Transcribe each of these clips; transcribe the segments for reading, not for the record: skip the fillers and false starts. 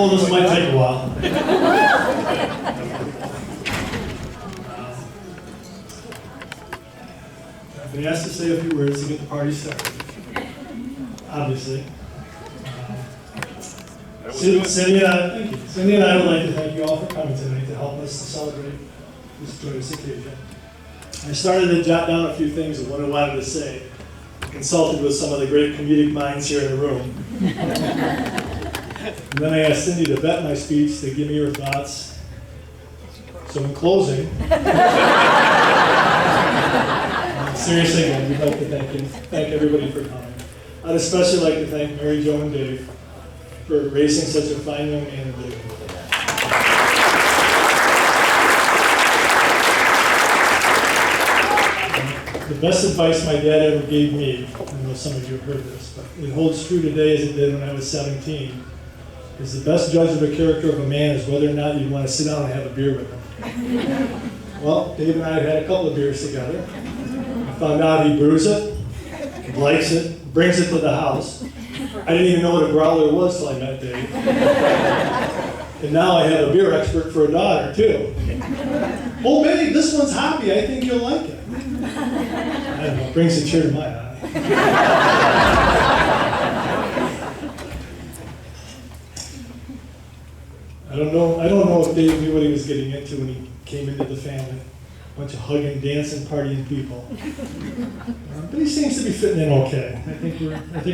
careful, this might take a while. I've been asked to say a few words to get the party started. Obviously. Cindy and I would like to thank you all for coming tonight to help us to celebrate this joyous occasion. I started to jot down a few things of what I wanted to say. I consulted with some of the great comedic minds here in the room. And then I asked Cindy to vet my speech, to give me her thoughts. So in closing, seriously, again, we'd like to thank everybody for coming. I'd especially like to thank Mary Jo and Dave for raising such a fine young man and Dave. The best advice my dad ever gave me, I know some of you have heard this, but it holds true today as it did when I was 17, is the best judge of the character of a man is whether or not you want to sit down and have a beer with him. Well, Dave and I have had a couple of beers together. I found out he brews it, likes it, brings it to the house. I didn't even know what a growler was till I met Dave. And now I have a beer expert for a daughter, too. Oh, babe, this one's hoppy. I think you'll like it. I don't know, it brings a tear to my eye. I don't know if Dave knew what he was getting into when he came into the family. A bunch of hugging, dancing, partying people. But he seems to be fitting in okay. I think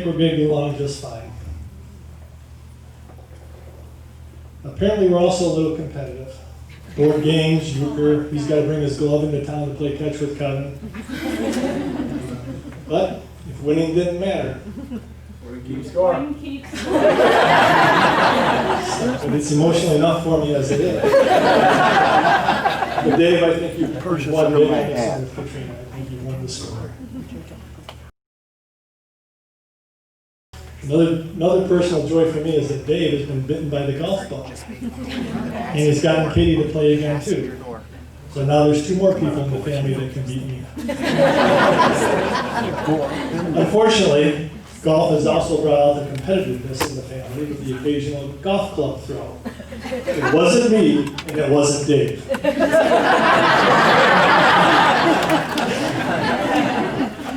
we're going to get along just fine. Apparently we're also a little competitive. Board games, euchre, he's got to bring his glove into town to play catch with Kevin. But if winning didn't matter, we're going to keep scoring. But it's emotional enough for me as it is. But Dave, I think you won big on this one with Katrina. I think you won the score. Another personal joy for me is that Dave has been bitten by the golf ball. And he's gotten Katie to play again too. So now there's 2 more people in the family that can beat me. Unfortunately, golf has also brought out the competitiveness in the family with the occasional golf club throw. It wasn't me, and it wasn't Dave.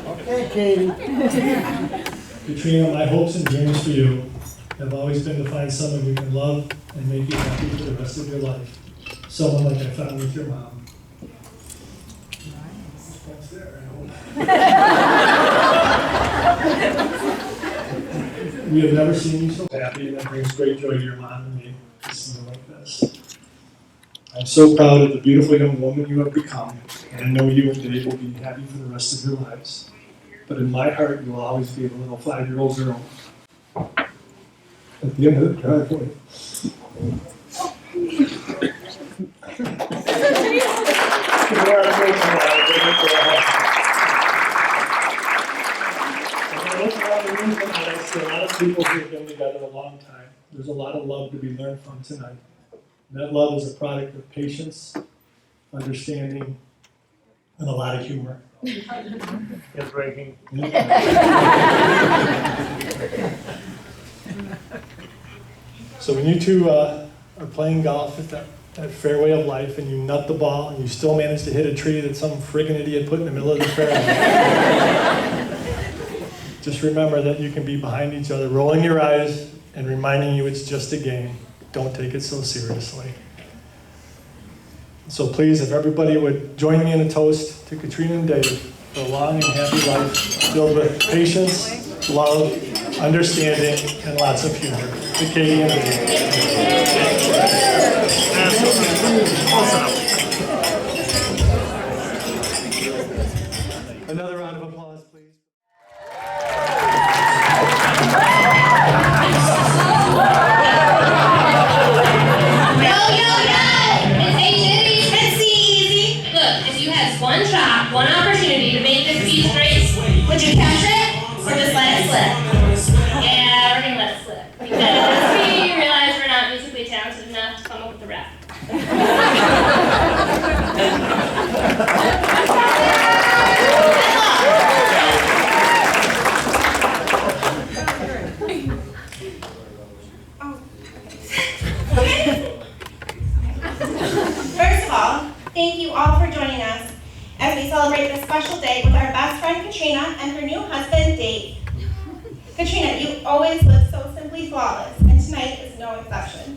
Okay, Katie. Katrina, my hopes and dreams for you have always been to find someone you can love and make you happy for the rest of your life. Someone like I found with your mom. That's there, I hope. We have never seen you so happy, and that brings great joy to your mom and me to see you like this. I'm so proud of the beautiful young woman you have become, and I know you and Dave will be happy for the rest of your lives. But in my heart, you will always be a little 5-year-old girl at the end of the driveway. A lot of people who have been together a long time. There's a lot of love to be learned from tonight. And that love is a product of patience, understanding, and a lot of humor. It's breaking. So when you two are playing golf at that fairway of life and you nut the ball and you still manage to hit a tree that some friggin' idiot put in the middle of the fairway, just remember that you can be behind each other, rolling your eyes and reminding you it's just a game. Don't take it so seriously. So please, if everybody would join me in a toast to Katrina and Dave for a long and happy life filled with patience, love, understanding, and lots of humor. To Katie and Dave. Another round of applause, please. One shot, one opportunity to make this speech great. Would you catch it or just let it slip? Yeah, we're gonna let it slip. Because we realize we're not musically talented enough to come up with a rap. as we celebrate this special day with our best friend Katrina and her new husband Dave. Katrina, you always live so simply flawless, and tonight is no exception.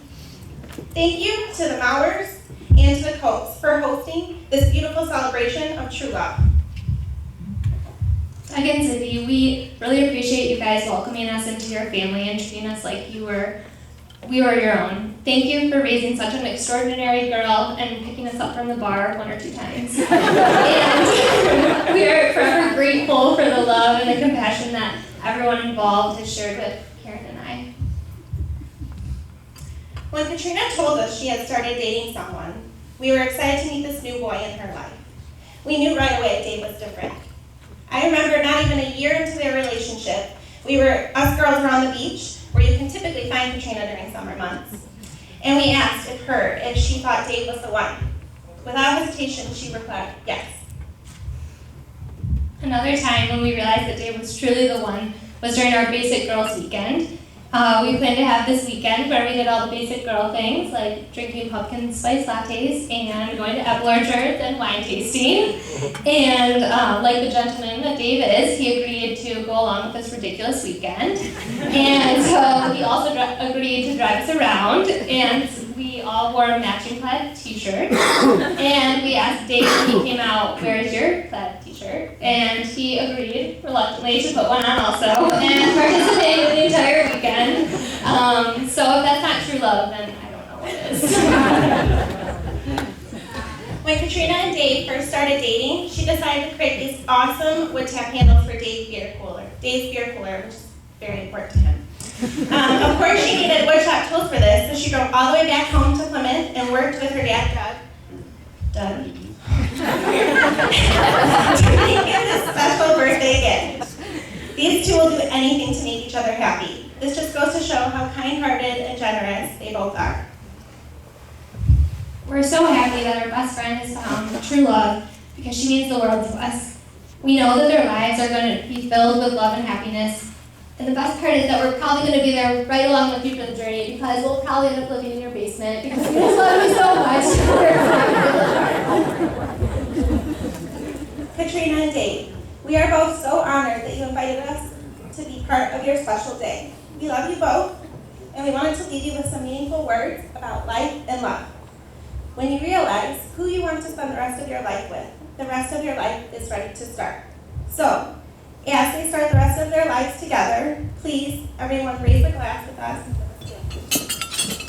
Thank you to the Mowers and to the Copes for hosting this beautiful celebration of true love. Again, Cindy, we really appreciate you guys welcoming us into your family and treating us like we were your own. Thank you for raising such an extraordinary girl and picking us up from the bar 1 or 2 times. And we are forever grateful for the love and the compassion that everyone involved has shared with Karen and I. When Katrina told us she had started dating someone, we were excited to meet this new boy in her life. We knew right away Dave was different. I remember not even a year into their relationship, us girls were on the beach, where you can typically find Katrina during summer months. And we asked if she thought Dave was the one. Without hesitation, she replied, yes. Another time when we realized that Dave was truly the one was during our Basic Girls Weekend. We planned to have this weekend where we did all the basic girl things like drinking pumpkin spice lattes and going to apple orchards and wine tasting. And like the gentleman that Dave is, he agreed to go along with this ridiculous weekend. And so he also agreed to drive us around, and we all wore matching plaid t-shirts. And we asked Dave when he came out, "Where is your plaid t-shirt?" And he agreed reluctantly to put one on also and participated the entire weekend. So if that's not true love, then I don't know what is. When Katrina and Dave first started dating, she decided to create these awesome wood tap handles for Dave's beer cooler, which is very important to him. Of course, she needed wood shop tools for this, so she drove all the way back home to Plymouth and worked with her dad, Doug, to make him this special birthday gift. These two will do anything to make each other happy. This just goes to show how kind-hearted and generous they both are. We're so happy that our best friend has found true love because she means the world to us. We know that their lives are going to be filled with love and happiness. And the best part is that we're probably going to be there right along with you for the journey because we'll probably end up living in your basement because we just love you so much. Katrina and Dave, we are both so honored that you invited us to be part of your special day. We love you both, and we wanted to leave you with some meaningful words about life and love. When you realize who you want to spend the rest of your life with, the rest of your life is ready to start. So, as they start the rest of their lives together, please, everyone raise a glass with us.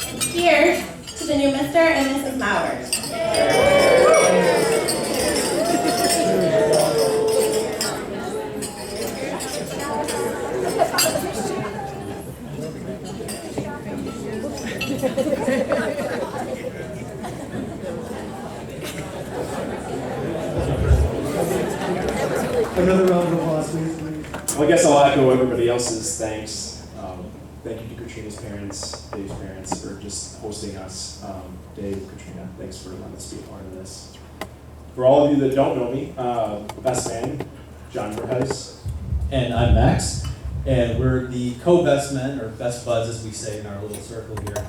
And cheers to the new Mr. and Mrs. Mowers. Another round of applause, please. Well, I guess I'll echo everybody else's thanks. Thank you to Katrina's parents, Dave's parents, for just hosting us. Dave, Katrina, thanks for letting us be a part of this. For all of you that don't know me, best man, John Verhees. And I'm Max, and we're the co-best men, or best buds as we say in our little circle here.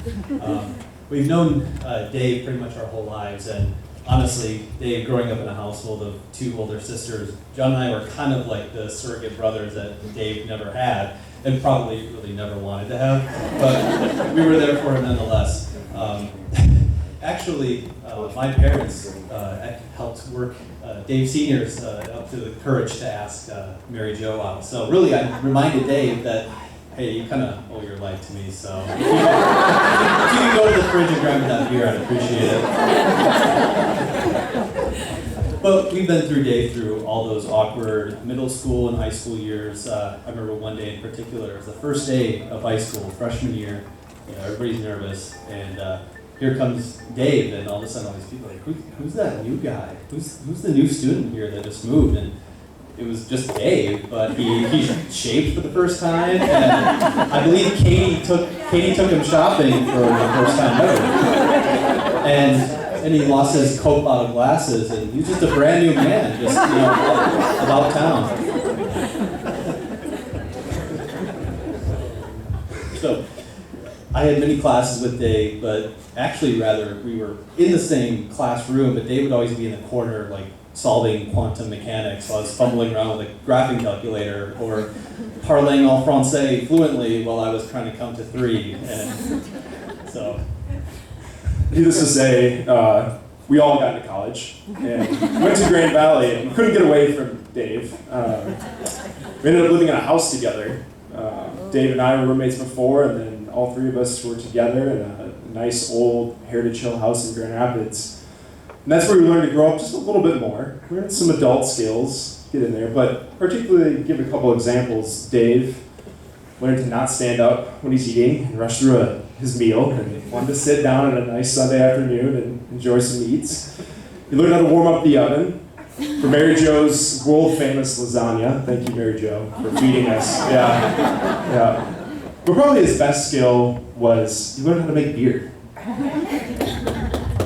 We've known Dave pretty much our whole lives, and honestly, Dave, growing up in a household of 2 older sisters, John and I were kind of like the surrogate brothers that Dave never had, and probably really never wanted to have, but we were there for him nonetheless. Actually, my parents helped work Dave Sr.'s up to the courage to ask Mary Jo out. So really, I reminded Dave that, hey, you kind of owe your life to me, so if you can go to the fridge and grab me that beer, I'd appreciate it. But we've been through Dave through all those awkward middle school and high school years. I remember one day in particular, it was the first day of high school, freshman year. You know, everybody's nervous, and here comes Dave, and all of a sudden all these people are like, who's that new guy? Who's the new student here that just moved? And it was just Dave, but he shaved for the first time, and I believe Katie took him shopping for the first time ever. And he lost his Coke bottle glasses, and he was just a brand new man, just about town. So I had many classes with Dave, but actually rather we were in the same classroom, but Dave would always be in the corner, like solving quantum mechanics. So I was fumbling around with a graphing calculator or parlaying en français fluently while I was trying to count to 3. And so, Needless to say, we all got into college and went to Grand Valley and couldn't get away from Dave. We ended up living in a house together. Dave and I were roommates before, and then all 3 of us were together in a nice old Heritage Hill house in Grand Rapids. And that's where we learned to grow up just a little bit more. We learned some adult skills, get in there, but particularly give a couple examples. Dave learned to not stand up when he's eating and rush through his meal, and wanted to sit down on a nice Sunday afternoon and enjoy some eats. He learned how to warm up the oven for Mary Jo's world-famous lasagna. Thank you, Mary Jo, for feeding us. Yeah. But probably his best skill was he learned how to make beer.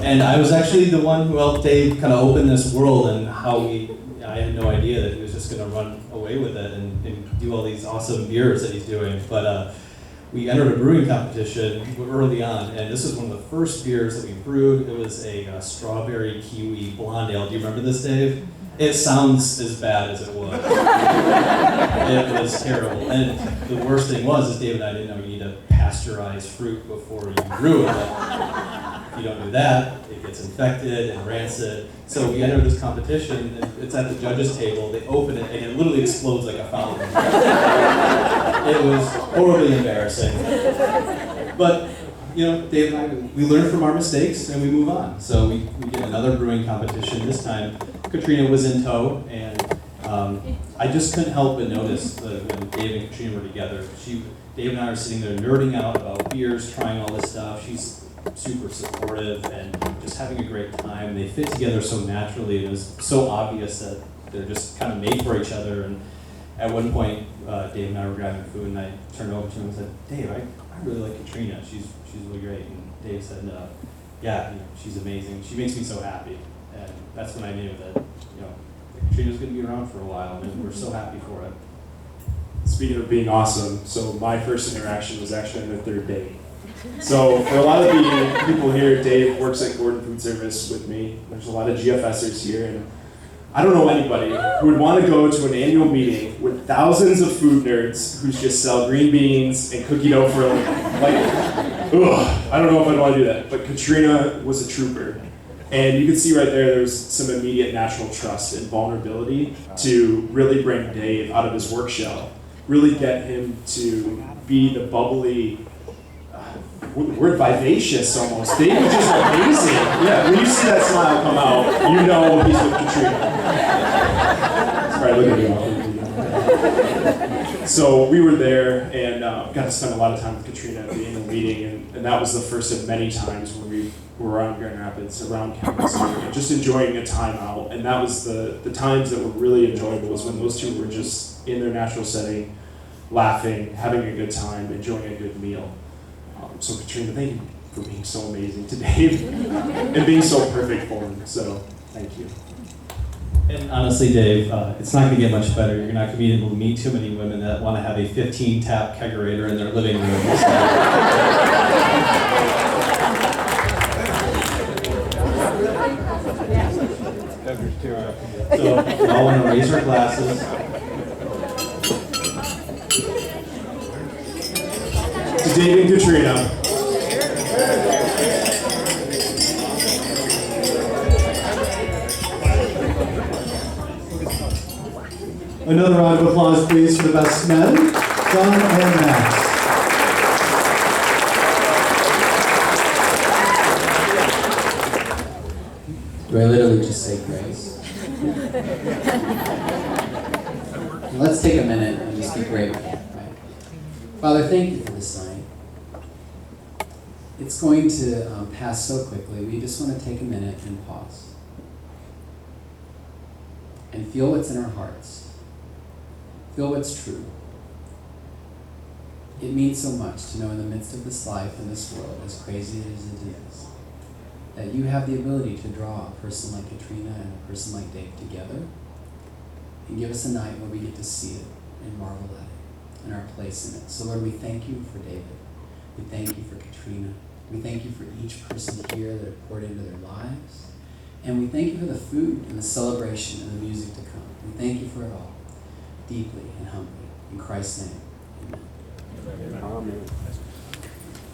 and I was actually the one who helped Dave kind of open this world, and I had no idea that he was just going to run away with it and do all these awesome beers that he's doing. But we entered a brewing competition early on, and this is one of the first beers that we brewed. It was a strawberry kiwi blonde ale. Do you remember this, Dave? It sounds as bad as it was. It was terrible. And the worst thing was, is Dave and I didn't know you need to pasteurize fruit before you brew it. If you don't do that, it gets infected and rancid. So we enter this competition, and it's at the judges' table. They open it, and it literally explodes like a fountain. It was horribly embarrassing. But, you know, Dave and I, we learn from our mistakes, and we move on. So we did another brewing competition. This time, Katrina was in tow, and I just couldn't help but notice when Dave and Katrina were together. Dave and I are sitting there nerding out about beers, trying all this stuff. She's super supportive and just having a great time. They fit together so naturally, and it was so obvious that they're just kind of made for each other. And at one point, Dave and I were grabbing food, and I turned over to him and said, "Dave, I really like Katrina. She's really great." And Dave said, "Yeah, she's amazing. She makes me so happy." And that's when I knew that, Katrina's going to be around for a while, and we're so happy for it. Speaking of being awesome, so my first interaction was actually on the 3rd day. So for a lot of the people here, Dave works at Gordon Food Service with me. There's a lot of GFSers here, and I don't know anybody who would want to go to an annual meeting with thousands of food nerds who just sell green beans and cookie dough for I don't know if I'd want to do that. But Katrina was a trooper. And you can see right there's some immediate natural trust and vulnerability to really bring Dave out of his work shell, really get him to be the bubbly, we're vivacious almost. Dave was just amazing. Yeah, when you see that smile come out, you know he's with Katrina. Sorry, look at you. So we were there and got to spend a lot of time with Katrina at the annual meeting, and that was the first of many times when we were around Grand Rapids, around campus, and just enjoying a time out. And that was the times that were really enjoyable, was when those two were just in their natural setting, laughing, having a good time, enjoying a good meal. So Katrina, thank you for being so amazing today and being so perfect for him. So thank you. And honestly, Dave, it's not going to get much better. You're not going to be able to meet too many women that want to have a 15-tap kegerator in their living room. So we all want to raise our glasses. To Dave and Katrina. Another round of applause, please, for the best men, John and Max. Do I literally just say grace? Let's take a minute and just be grateful. Right? Father, thank you for this night. It's going to pass so quickly. We just want to take a minute and pause and feel what's in our hearts. Feel what's true. It means so much to know in the midst of this life and this world, as crazy as it is, that you have the ability to draw a person like Katrina and a person like Dave together and give us a night where we get to see it and marvel at it and our place in it. So Lord, we thank you for David. We thank you for Katrina. We thank you for each person here that have poured into their lives. And we thank you for the food and the celebration and the music to come. We thank you for it all, deeply and humbly. In Christ's name, amen. Amen.